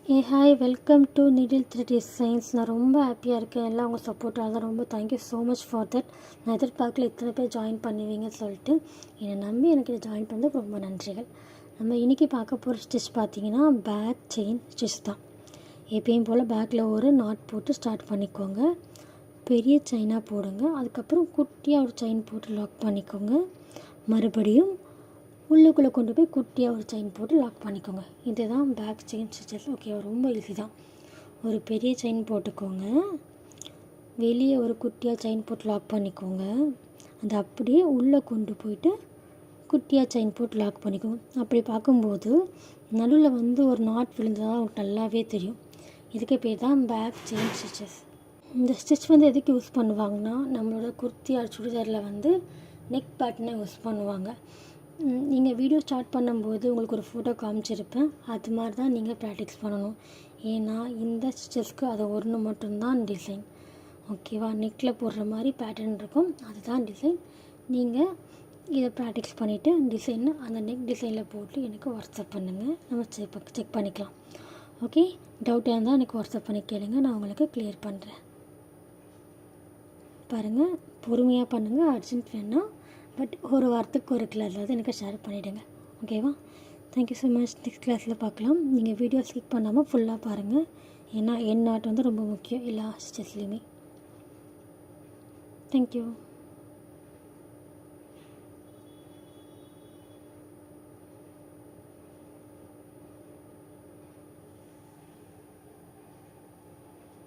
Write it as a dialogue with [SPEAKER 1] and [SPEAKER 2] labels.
[SPEAKER 1] Hi welcome to needle thread designs. நான் ரொம்ப ஹாப்பியாக இருக்கேன். எல்லாம் உங்கள் சப்போர்ட்டாக தான். ரொம்ப thank you so much for that. நான் எதிர்பார்க்கல இத்தனை பேர் ஜாயின் பண்ணுவீங்கன்னு சொல்லிட்டு. என்னை நம்பி எனக்கு இதை ஜாயின் பண்ணதுக்கு ரொம்ப நன்றிகள். நம்ம இன்றைக்கி பார்க்க போகிற ஸ்டிச் பார்த்திங்கன்னா பேக் செயின் ஸ்டிச் தான். எப்பயும் போல் பேக்கில் ஒரு நாட் போட்டு ஸ்டார்ட் பண்ணிக்கோங்க. பெரிய செயினாக போடுங்க. அதுக்கப்புறம் குட்டியாக ஒரு செயின் போட்டு லாக் பண்ணிக்கோங்க. மறுபடியும் உள்ளுக்குள்ளே கொண்டு போய் குட்டியாக ஒரு செயின் போட்டு லாக் பண்ணிக்கோங்க. இதுதான் பேக் செயின் ஸ்டிச்சஸ். ஓகே, ரொம்ப ஈஸி தான். ஒரு பெரிய செயின் போட்டுக்கோங்க. வெளியே ஒரு குட்டியாக செயின் போட்டு லாக் பண்ணிக்கோங்க. அது அப்படியே உள்ளே கொண்டு போயிட்டு குட்டியாக செயின் போட்டு லாக் பண்ணிக்கோங்க. அப்படி பார்க்கும்போது நடுவில் ஒரு நாட் விழுந்ததாக உங்களுக்கு நல்லாவே தெரியும். இதுக்கு பேர் தான் பேக் செயின் ஸ்டிச்சஸ். இந்த ஸ்டிச் எதுக்கு யூஸ் பண்ணுவாங்கன்னா, நம்மளோட குர்த்தி ஆர் சுடிதாரில் நெக் பேட்டர்னை யூஸ் பண்ணுவாங்க. நீங்கள் வீடியோ ஸ்டார்ட் பண்ணும்போது உங்களுக்கு ஒரு ஃபோட்டோ காமிச்சிருப்பேன். அது மாதிரி தான் நீங்கள் ப்ராக்டிஸ் பண்ணணும். ஏன்னா இந்த ஸ்டிச்சஸ்க்கு அது ஒன்று மட்டும்தான் டிசைன். ஓகேவா? நெக்கில் போடுற மாதிரி பேட்டர்ன் இருக்கும், அதுதான் டிசைன். நீங்கள் இதை ப்ராக்டிஸ் பண்ணிவிட்டு டிசைனை அந்த நெக் டிசைனில் போட்டு எனக்கு வாட்ஸ்அப் பண்ணுங்கள். நம்ம செக் பண்ணிக்கலாம். ஓகே, டவுட்டாக இருந்தால் எனக்கு வாட்ஸ்அப் பண்ணி கேளுங்க, நான் உங்களுக்கு கிளியர் பண்ணுறேன். பாருங்கள், பொறுமையாக பண்ணுங்கள். அர்ஜென்ட் வேணாம், பட் ஒரு வாரத்துக்கு ஒரு கிளாஸாவது எனக்கு ஷேர் பண்ணிவிடுங்க. ஓகேவா? Thank you so much. நெக்ஸ்ட் கிளாஸில் பார்க்கலாம். நீங்கள் வீடியோ ஸ்கிப் பண்ணாமல் ஃபுல்லாக பாருங்கள். ஏன்னா என் நாட் ரொம்ப முக்கியம் எல்லா ஸ்டிச்சஸ்லையுமே. தேங்க்யூ.